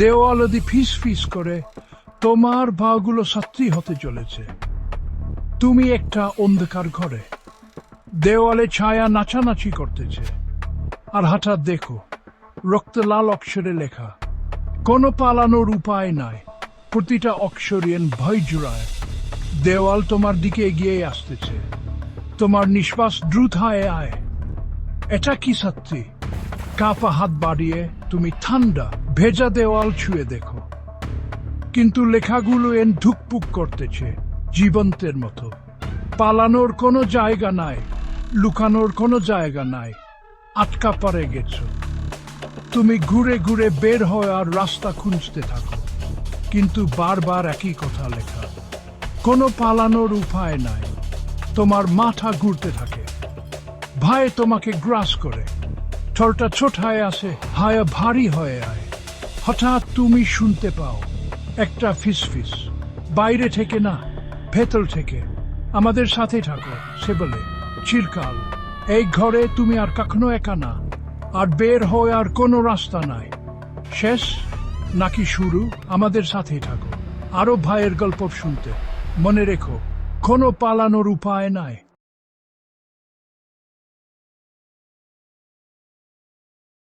দেওয়ালদি ফিস ফিস করে তোমার ভাগুলো ছাত্রী হতে চলেছে। তুমি একটা অন্ধকার ঘরে, দেওয়ালে ছায়া নাচানাচি করতেছে, আর হঠাৎ দেখো রক্তে লাল অক্ষরে লেখা, কোনো পালানোর উপায় নাই। প্রতিটা অক্ষরিয়ন ভয় জুড়ায়। দেওয়াল তোমার দিকে এগিয়ে আসতেছে, তোমার নিঃশ্বাস দ্রুত হয়ে আয়। এটা কি সত্যি? কাপা হাত বাড়িয়ে তুমি ঠান্ডা ভেজা দেওয়াল ছুঁয়ে দেখো, কিন্তু লেখাগুলো ধুকপুক করতেছে জীবন্তের মতো। পালানোর কোনো জায়গা নাই, লুকানোর কোনো জায়গা নাই, আটকা পড়ে গেছো। তুমি ঘুরে ঘুরে বের হওয়ার রাস্তা খুঁজতে থাকো, কিন্তু বারবার একই কথা লেখা, কোনো পালানোর উপায় নাই। তোমার মাথা ঘুরতে থাকে, ভয়ে তোমাকে গ্রাস করে, ঠোঁটটা ছোটায় আসে, হায়া ভারী হয়ে আয়। হঠাৎ তুমি শুনতে পাও একটা ফিসফিস, বাইরে থেকে না, ভেতর থেকে। আমাদের সাথে থাকো, সে বলে চিরকাল। এই ঘরে তুমি আর কখনো একা না, আর বের হওয়ার কোনো রাস্তা নাই। শেষ নাকি শুরু? আমাদের সাথেই থাকো, আরো ভাইয়ের গল্প শুনতে। মনে রেখো, কোনো পালানোর উপায় নাই।